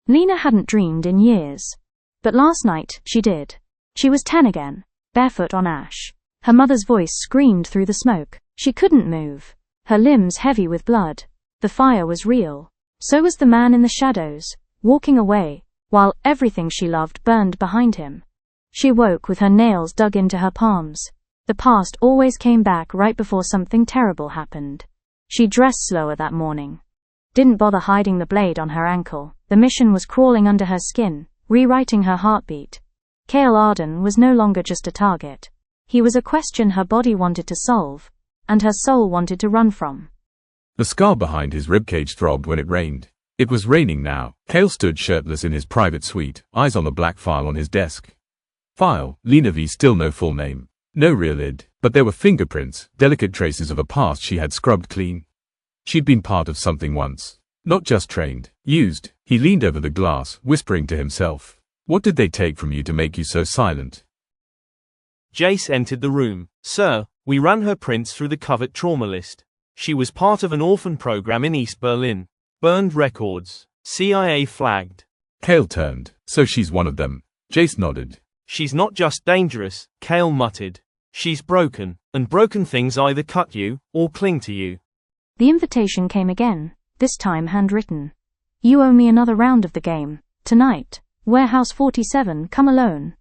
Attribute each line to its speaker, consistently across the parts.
Speaker 1: Lena hadn't dreamed in years. But last night, she did. She was 10 again, barefoot on ash. Her mother's voice screamed through the smoke. She couldn't move, her limbs heavy with blood. The fire was real. So was the man in the shadows, walking away, while everything she loved burned behind him. She woke with her nails dug into her palms. The past always came back right before something terrible happened. She dressed slower that morning. Didn't bother hiding the blade on her ankle. The mission was crawling under her skin, rewriting her heartbeat. Kael Arden was no longer just a target. He was a question her body wanted to solve, and her soul wanted to run from.
Speaker 2: The scar behind his ribcage throbbed when it rained. It was raining now. Kael stood shirtless in his private suite, eyes on the black file on his desk. File, Lena V. Still no full name. No real id, but there were fingerprints, delicate traces of a past she had scrubbed clean. She'd been part of something once. Not just trained, used. He leaned over the glass, whispering to himself. What did they take from you to make you so silent?
Speaker 3: Jace entered the room. Sir, we ran her prints through the covert trauma list. She was part of an orphan program in East Berlin. Burned records. CIA flagged.
Speaker 2: Kael turned. So she's one of them. Jace nodded.
Speaker 3: She's not just dangerous, Kael muttered. She's broken, and broken things either cut you, or cling to you.
Speaker 1: The invitation came again, this time handwritten. You owe me another round of the game. Tonight. Warehouse 47, come alone.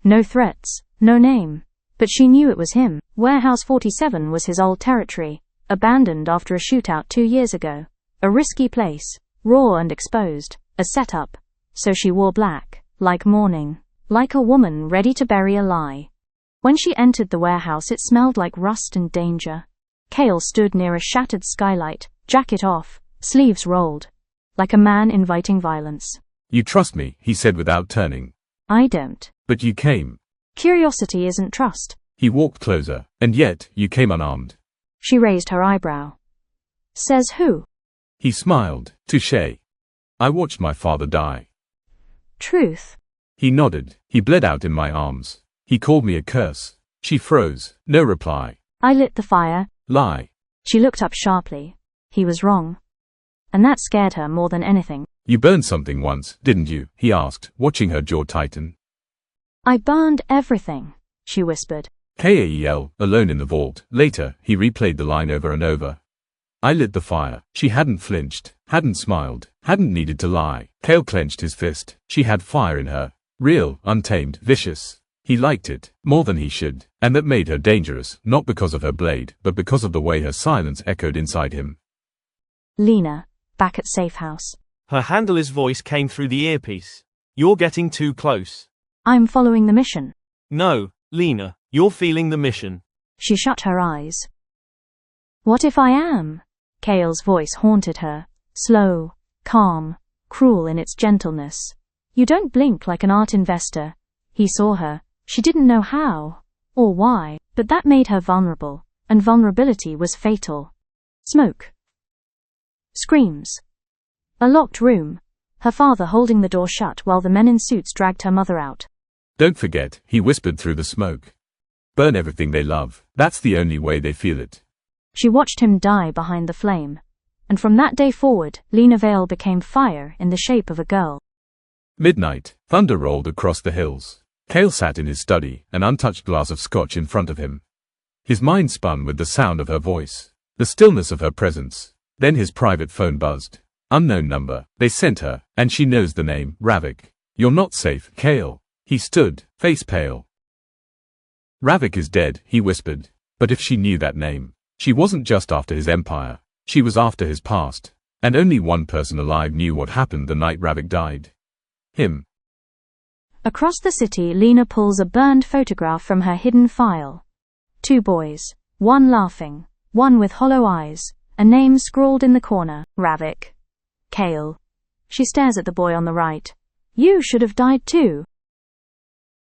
Speaker 1: No threats, no name. But she knew it was him. Warehouse 47 was his old territory, abandoned after a shootout 2 years ago. A risky place, raw and exposed, a setup. So she wore black, like mourning, like a woman ready to bury a lie. When she entered the warehouse, it smelled like rust and danger. Kael stood near a shattered skylight, jacket off, sleeves rolled, like a man inviting violence.
Speaker 2: You trust me, he said without turning.
Speaker 1: I don't.
Speaker 2: But you came.
Speaker 1: Curiosity isn't trust.
Speaker 2: He walked closer, and yet, you came unarmed.
Speaker 1: She raised her eyebrow. Says who?
Speaker 2: He smiled. Touché. I watched my father die.
Speaker 1: Truth.
Speaker 2: He nodded. He bled out in my arms. He called me a curse. She froze. No reply.
Speaker 1: I lit the fire.
Speaker 2: Lie.
Speaker 1: She looked up sharply. He was wrong. And that scared her more than anything.
Speaker 2: You burned something once, didn't you? He asked, watching her jaw tighten.
Speaker 1: I burned everything, she whispered.
Speaker 2: Kael, alone in the vault. Later, he replayed the line over and over. I lit the fire. She hadn't flinched, hadn't smiled, hadn't needed to lie. Kael clenched his fist. She had fire in her. Real, untamed, vicious. He liked it, more than he should, and that made her dangerous, not because of her blade, but because of the way her silence echoed inside him.
Speaker 1: Lena, back at Safe House.
Speaker 3: Her handler's voice came through the earpiece. You're getting too close.
Speaker 1: I'm following the mission.
Speaker 3: No, Lena, you're feeling the mission.
Speaker 1: She shut her eyes. What if I am? Kael's voice haunted her, slow, calm, cruel in its gentleness. You don't blink like an art investor. He saw her. She didn't know how, or why, but that made her vulnerable, and vulnerability was fatal. Smoke. Screams. A locked room. Her father holding the door shut while the men in suits dragged her mother out.
Speaker 2: Don't forget, he whispered through the smoke. Burn everything they love. That's the only way they feel it.
Speaker 1: She watched him die behind the flame. And from that day forward, Lena Vale became fire in the shape of a girl.
Speaker 2: Midnight. Thunder rolled across the hills. Kael sat in his study, an untouched glass of scotch in front of him. His mind spun with the sound of her voice, the stillness of her presence. Then his private phone buzzed. Unknown number. They sent her, and she knows the name, Ravik. You're not safe, Kael. He stood, face pale. Ravik is dead, he whispered. But if she knew that name, she wasn't just after his empire. She was after his past. And only one person alive knew what happened the night Ravik died. Him.
Speaker 1: Across the city, Lena pulls a burned photograph from her hidden file. 2 boys, one laughing, one with hollow eyes, a name scrawled in the corner, Ravik. Kael. She stares at the boy on the right. You should have died too.